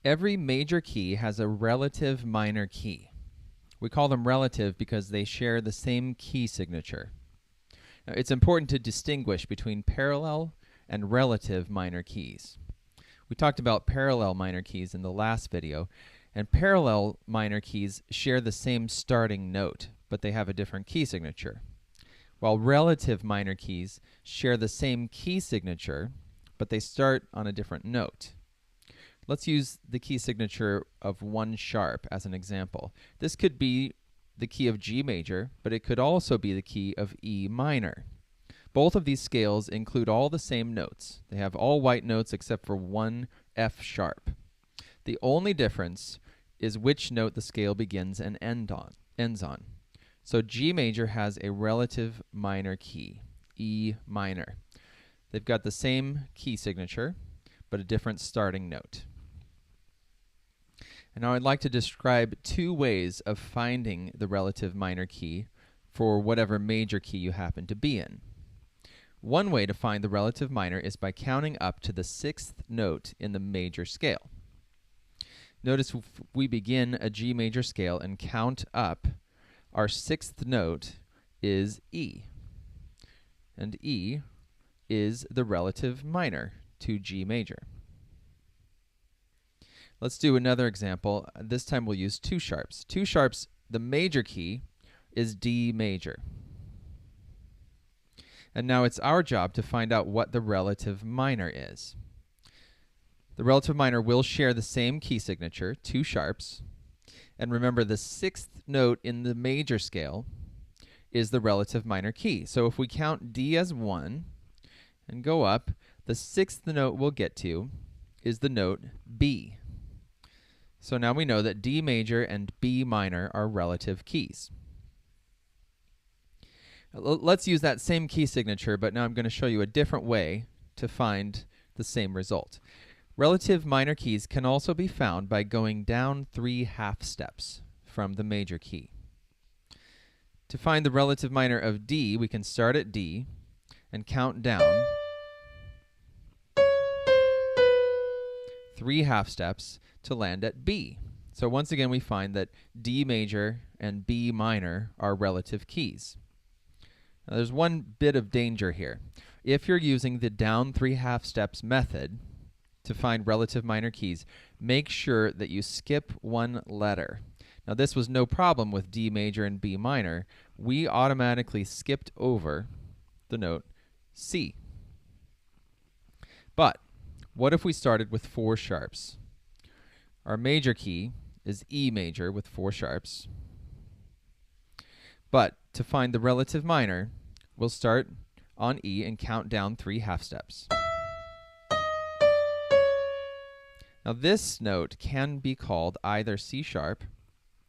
Every major key has a relative minor key. We call them relative because they share the same key signature. Now, it's important to distinguish between parallel and relative minor keys. We talked about parallel minor keys in the last video, and parallel minor keys share the same starting note, but they have a different key signature, while relative minor keys share the same key signature, but they start on a different note. Let's use the key signature of 1 sharp as an example. This could be the key of G major, but it could also be the key of E minor. Both of these scales include all the same notes. They have all white notes except for 1 F sharp. The only difference is which note the scale begins and ends on. So G major has a relative minor key, E minor. They've got the same key signature, but a different starting note. And now I'd like to describe 2 ways of finding the relative minor key for whatever major key you happen to be in. One way to find the relative minor is by counting up to the 6th note in the major scale. Notice if we begin a G major scale and count up, our 6th note is E. And E is the relative minor to G major. Let's do another example. This time we'll use 2 sharps. 2 sharps, the major key is D major. And now it's our job to find out what the relative minor is. The relative minor will share the same key signature, 2 sharps. And remember, the 6th note in the major scale is the relative minor key. So if we count D as 1 and go up, the 6th note we'll get to is the note B. So now we know that D major and B minor are relative keys. Let's use that same key signature, but now I'm going to show you a different way to find the same result. Relative minor keys can also be found by going down 3 half steps from the major key. To find the relative minor of D, we can start at D and count down 3 half steps to land at B. So once again, we find that D major and B minor are relative keys. Now, there's one bit of danger here. If you're using the down 3 half steps method to find relative minor keys, make sure that you skip 1 letter. Now, this was no problem with D major and B minor. We automatically skipped over the note C. But what if we started with 4 sharps? Our major key is E major with 4 sharps. But to find the relative minor, we'll start on E and count down 3 half steps. Now this note can be called either C sharp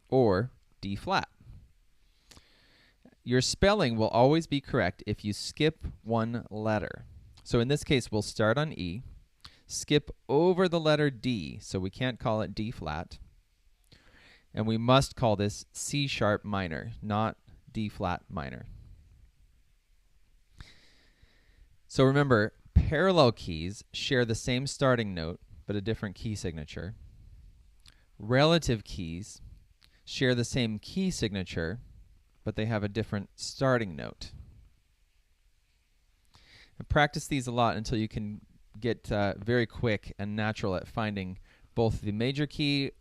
or D flat. Your spelling will always be correct if you skip 1 letter. So in this case, we'll start on E, skip over the letter D, so we can't call it D flat, and we must call this C sharp minor, not D flat minor. So remember, parallel keys share the same starting note, but a different key signature. Relative keys share the same key signature, but they have a different starting note. And practice these a lot until you can get very quick and natural at finding both the major key,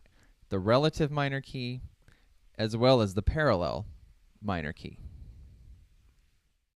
the relative minor key, as well as the parallel minor key.